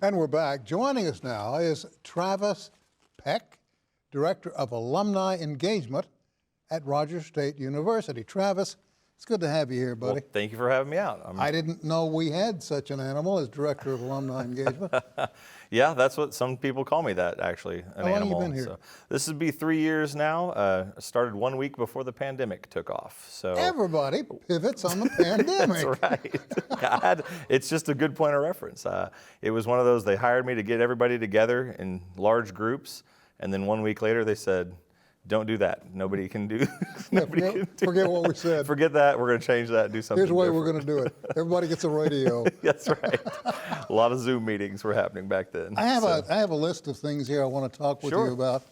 And we're back. Joining us now is Travis Peck, Director of Alumni Engagement at Rogers State University. Travis, it's good to have you here, buddy. Well, thank you for having me out. I didn't know we had such an animal as Director of Alumni Engagement. Yeah, that's what some people call me, that actually, an How long animal. have you been here? So this would be 3 years now. I started 1 week before the pandemic took off. So Everybody pivots on the pandemic. That's right. It's just a good point of reference. It was one of those, they hired me to get everybody together in large groups, and then 1 week later they said, don't do that. Nobody can do. Forget what we said. Forget that. We're going to change that. Do something. Here's the way different. we're going to do it. Everybody gets a radio. That's right. A lot of Zoom meetings were happening back then. I have a list of things here I want to talk with you about.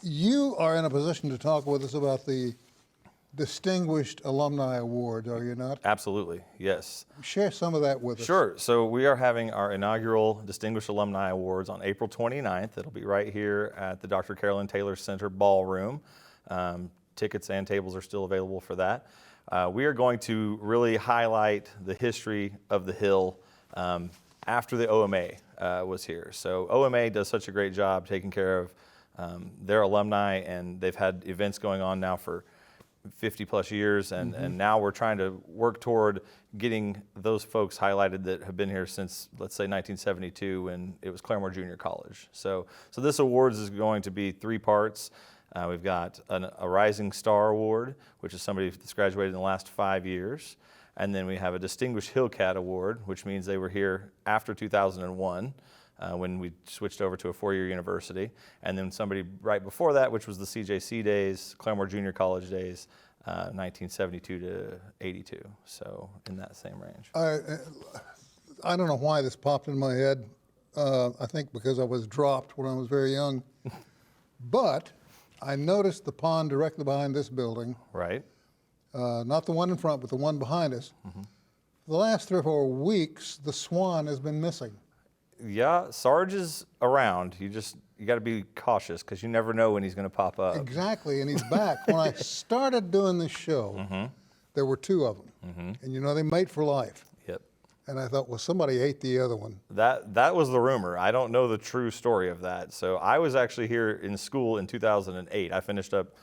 You are in a position to talk with us about the Distinguished Alumni Award, are you not? Absolutely, yes. Share some of that with us. Sure. So we are having our inaugural Distinguished Alumni Awards on April 29th. It'll be right here at the Dr. Carolyn Taylor Center Ballroom. Tickets and tables are still available for that. We are going to really highlight the history of the Hill after the OMA was here. So OMA does such a great job taking care of their alumni, and they've had events going on now for 50 plus years, and now we're trying to work toward getting those folks highlighted that have been here since, let's say, 1972, when it was Claremore Junior College. So this awards is going to be 3 parts. We've got a Rising Star Award, which is somebody that's graduated in the last 5 years. And then we have a Distinguished Hillcat Award, which means they were here after 2001. When we switched over to a 4-year university. And then somebody right before that, which was the CJC days, Claremore Junior College days, 1972 to 82. So in that same range. I don't know why this popped in my head. I think because I was dropped when I was very young. But I noticed the pond directly behind this building. Right. Not the one in front, but the one behind us. For the last 3 or 4 weeks, the swan has been missing. Yeah, Sarge is around. You got to be cautious because you never know when he's going to pop up. Exactly, and he's back. When I started doing this show, there were 2 of them, and you know they mate for life. Yep. And I thought, well, somebody ate the other one. That was the rumor. I don't know the true story of that. So I was actually here in school in 2008. I finished up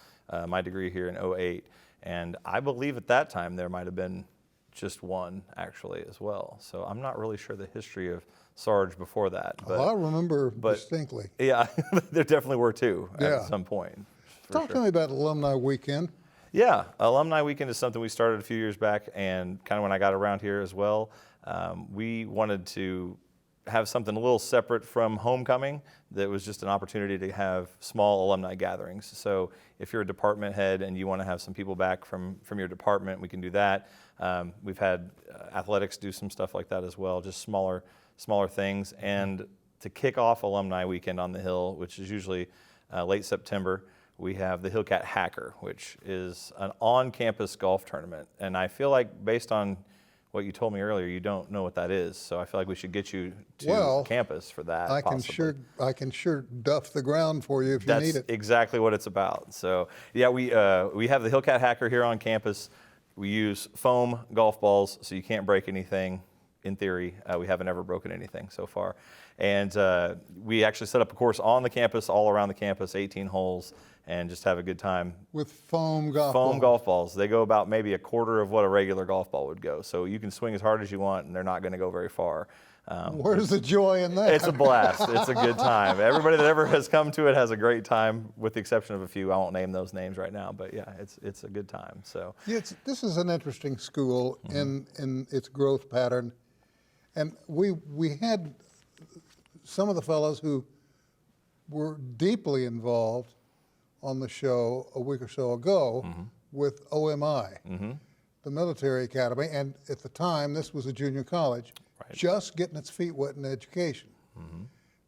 my degree here in 2008, and I believe at that time there might have been just one actually as well. So I'm not really sure the history of Sarge before that. But, I remember distinctly. Yeah, there definitely were 2 Yeah. at some point. Talk to me about Alumni Weekend. Yeah, Alumni Weekend is something we started a few years back, and kind of when I got around here as well, we wanted to have something a little separate from homecoming that was just an opportunity to have small alumni gatherings. So if you're a department head and you want to have some people back from your department, we can do that. We've had athletics do some stuff like that as well, just smaller things. And to kick off Alumni Weekend on the Hill, which is usually late September, we have the Hillcat Hacker, which is an on-campus golf tournament. And I feel like based on what you told me earlier, you don't know what that is. So I feel like we should get you to campus for that. I can sure duff the ground for you if you need it. That's exactly what it's about. So yeah, we have the Hillcat Hacker here on campus. We use foam golf balls, so you can't break anything. In theory, we haven't ever broken anything so far. And we actually set up a course on the campus, all around the campus, 18 holes, and just have a good time. With foam golf balls? Foam golf balls. They go about maybe a quarter of what a regular golf ball would go. So you can swing as hard as you want, and they're not going to go very far. Where's the joy in that? It's a blast. It's a good time. Everybody that ever has come to it has a great time, with the exception of a few. I won't name those names right now, but yeah, it's a good time. So yeah, this is an interesting school in its growth pattern. And we had some of the fellows who were deeply involved on the show a week or so ago with OMI, the military academy. And at the time, this was a junior college, just getting its feet wet in education.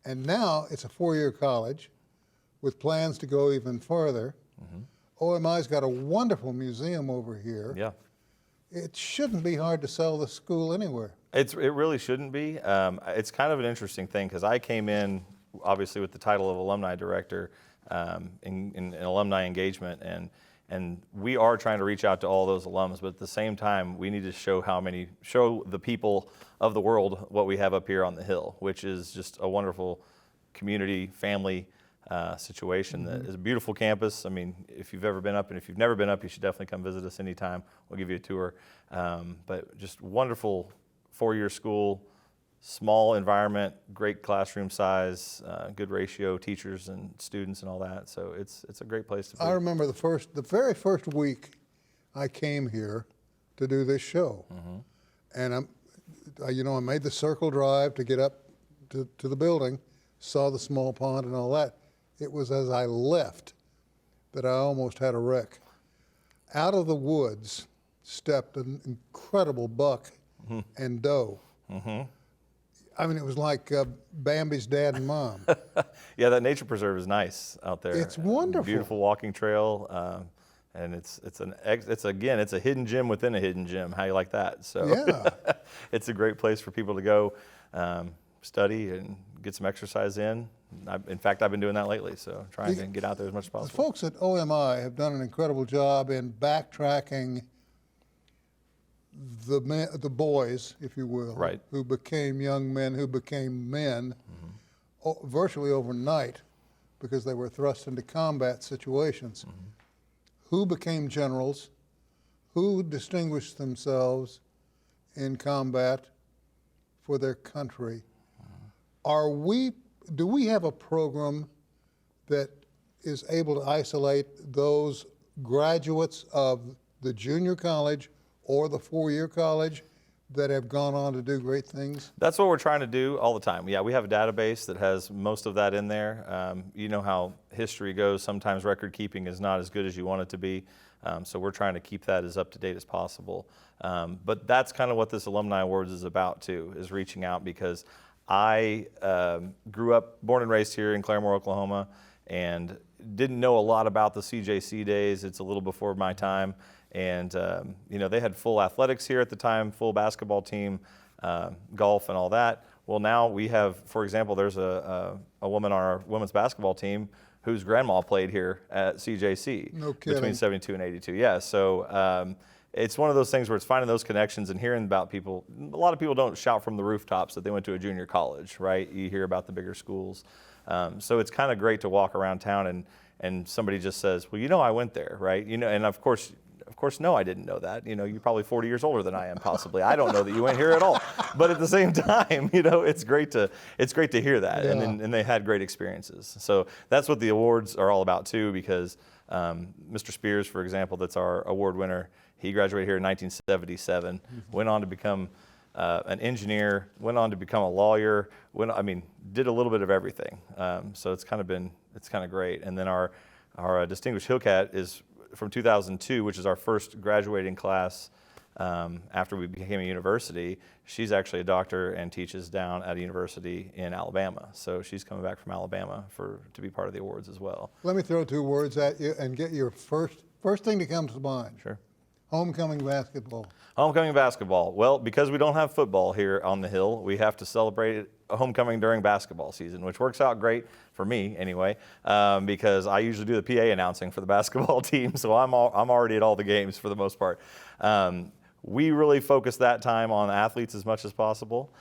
And now it's a 4-year college with plans to go even further. OMI's got a wonderful museum over here. yeah. It shouldn't be hard to sell the school anywhere. It really shouldn't be. It's kind of an interesting thing because I came in obviously with the title of alumni director in alumni engagement, and And we are trying to reach out to all those alums, but at the same time, we need to show the people of the world what we have up here on the hill, which is just a wonderful community, family situation. That is a beautiful campus. I mean, if you've ever been up, and if you've never been up, you should definitely come visit us anytime. We'll give you a tour. But just wonderful four-year school, small environment, great classroom size, good ratio, teachers and students and all that. So it's a great place to be. I remember the very first week I came here to do this show. And I made the circle drive to get up to the building, saw the small pond and all that. It was as I left that I almost had a wreck. Out of the woods stepped an incredible buck and doe. I mean, it was like Bambi's dad and mom. Yeah, that nature preserve is nice out there. It's wonderful. Beautiful walking trail, and it's a hidden gem within a hidden gem. How you like that? So Yeah. it's a great place for people to go study and get some exercise in. In fact, I've been doing that lately, so trying to get out there as much as The possible. folks at OMI have done an incredible job in backtracking the boys, if you will, Right. who became young men, who became men virtually overnight because they were thrust into combat situations, who became generals, who distinguished themselves in combat for their country. Do we have a program that is able to isolate those graduates of the junior college or the four-year college that have gone on to do great things? That's what we're trying to do all the time. Yeah, we have a database that has most of that in there. You know how history goes. Sometimes record keeping is not as good as you want it to be. So we're trying to keep that as up to date as possible. But that's kind of what this Alumni Awards is about too, is reaching out, because I grew up, born and raised here in Claremore, Oklahoma, and didn't know a lot about the CJC days. It's a little before my time. And, they had full athletics here at the time, full basketball team, golf and all that. Well, now we have, for example, there's a woman on our women's basketball team whose grandma played here at CJC. No kidding. Between 72 and 82. Yeah, so it's one of those things where it's finding those connections and hearing about people. A lot of people don't shout from the rooftops that they went to a junior college, right? You hear about the bigger schools. So it's kind of great to walk around town and somebody just says, well, I went there, right? And of course, no, I didn't know that. You're probably 40 years older than I am, possibly. I don't know that you went here at all. But at the same time, it's great to hear that. Yeah. And they had great experiences. So that's what the awards are all about too, because Mr. Spears, for example, that's our award winner, he graduated here in 1977, went on to become an engineer, went on to become a lawyer, did a little bit of everything. So it's kind of great. And then our distinguished Hillcat is from 2002, which is our first graduating class after we became a university. She's actually a doctor and teaches down at a university in Alabama. So she's coming back from Alabama to be part of the awards as well. Let me throw two words at you and get your first thing that comes to mind. Sure. Homecoming basketball. Homecoming basketball. Well, because we don't have football here on the Hill, we have to celebrate homecoming during basketball season, which works out great for me anyway, because I usually do the PA announcing for the basketball team, so I'm already at all the games for the most part. We really focus that time on athletes as much as possible,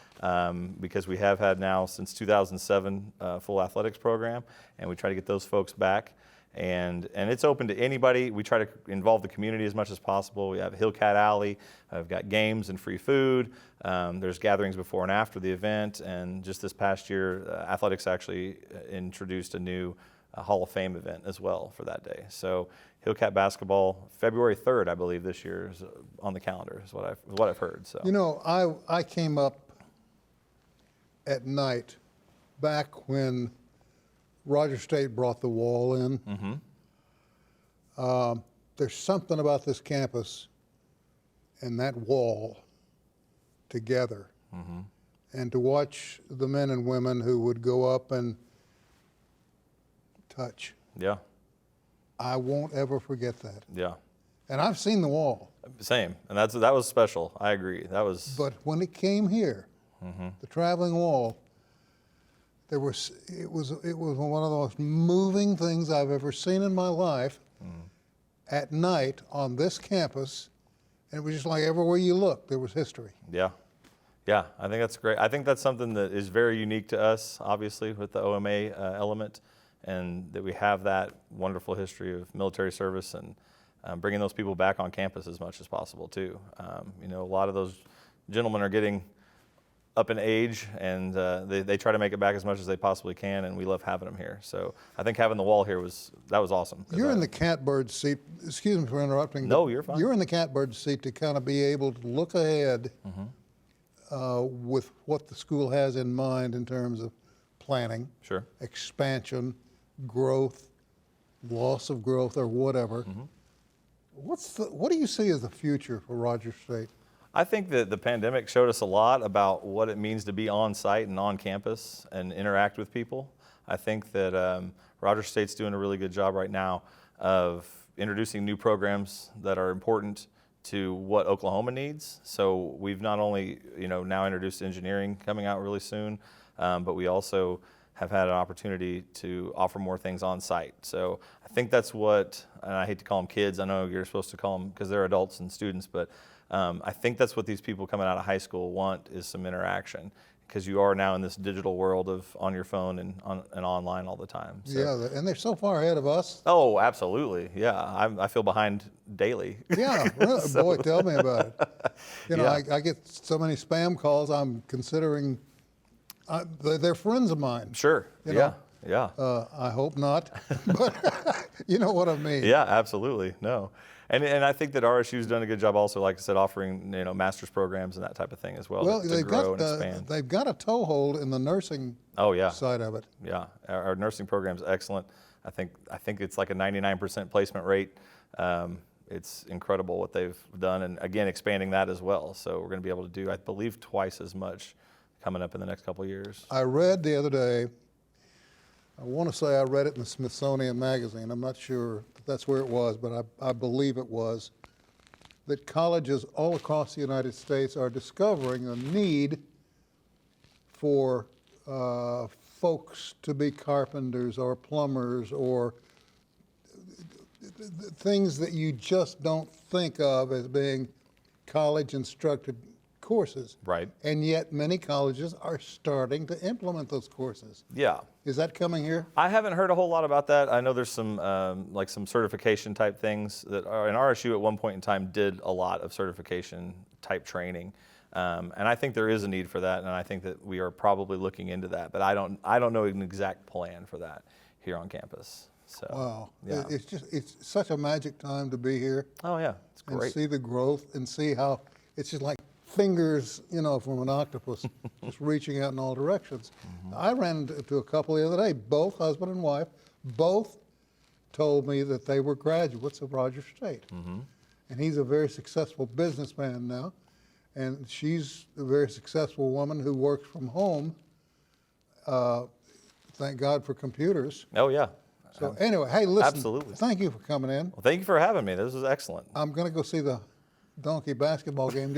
because we have had now since 2007 full athletics program, and we try to get those folks back. And it's open to anybody. We try to involve the community as much as possible. We have Hillcat Alley. I've got games and free food. There's gatherings before and after the event. And just this past year, athletics actually introduced a new Hall of Fame event as well for that day. So Hillcat basketball, February 3rd, I believe this year is on the calendar, is what I've heard. So I came up at night back when Roger State brought the wall in. There's something about this campus and that wall together. And to watch the men and women who would go up and touch. Yeah. I won't ever forget that. Yeah. And I've seen the wall. Same. And that was special. I agree. That was. But when it came here, the traveling wall, it was one of the most moving things I've ever seen in my life. at night on this campus, and it was just like everywhere you looked, there was history. Yeah. Yeah, I think that's great. I think that's something that is very unique to us, obviously, with the OMA element, and that we have that wonderful history of military service and bringing those people back on campus as much as possible, too. You know, a lot of those gentlemen are getting up in age, and they try to make it back as much as they possibly can, and we love having them here. So I think having the wall here was awesome. You're in the catbird seat. Excuse me for interrupting. No, you're fine. You're in the catbird seat to kind of be able to look ahead with what the school has in mind in terms of planning, Sure. expansion, growth, loss of growth, or whatever. What do you see as the future for Rogers State? I think that the pandemic showed us a lot about what it means to be on site and on campus and interact with people. I think that Rogers State's doing a really good job right now of introducing new programs that are important to what Oklahoma needs. So we've not only, you know, now introduced engineering coming out really soon, but we also have had an opportunity to offer more things on site. So I think that's what, and I hate to call them kids, I know you're supposed to call them because they're adults and students, but I think that's what these people coming out of high school want, is some interaction, because you are now in this digital world of on your phone and online all the time. So. Yeah, and they're so far ahead of us. Oh, absolutely. Yeah, I feel behind daily. Yeah, really, So- boy, tell me about it. You know, Yeah. I get so many spam calls. I'm considering they're friends of mine. Sure. You Yeah. know? Yeah. I hope not, but you know what I mean. Yeah, absolutely. No. And I think that RSU's done a good job also, like I said, offering, you know, master's programs and that type of thing as well, Well, to they've grow got and expand. they've got a toehold in the nursing Oh, yeah. side of it. Yeah. Our nursing program's excellent. I think it's like a 99% placement rate. It's incredible what they've done, and again, expanding that as well. So we're going to be able to do, I believe, twice as much coming up in the next couple of years. I read the other day, I want to say I read it in the Smithsonian Magazine. I'm not sure if that's where it was, but I believe it was, that colleges all across the United States are discovering a need for folks to be carpenters or plumbers or things that you just don't think of as being college instructed courses. Right. And yet many colleges are starting to implement those courses. Yeah. Is that coming here? I haven't heard a whole lot about that. I know there's some like some certification type things that are, and RSU at one point in time did a lot of certification type training. And I think there is a need for that, and I think that we are probably looking into that. But I don't know an exact plan for that here on campus. So, Wow. Yeah. It's such a magic time to be here Oh yeah, it's and great. see the growth and see how it's just like fingers, you know, from an octopus, just reaching out in all directions. I ran into a couple the other day, both husband and wife, both told me that they were graduates of Rogers State. And he's a very successful businessman now, and she's a very successful woman who works from home. Thank God for computers. Oh yeah. So anyway, hey, listen. Absolutely. Thank you for coming in. Well, thank you for having me. This was excellent. I'm going to go see the donkey basketball game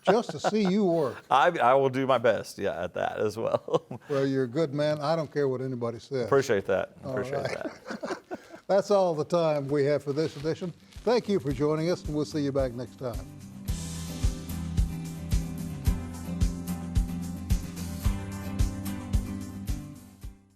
just to see you work. I will do my best. Yeah, at that as well. Well, you're a good man. I don't care what anybody says. Appreciate that. All Appreciate right. that. That's all the time we have for this edition. Thank you for joining us, and we'll see you back next time.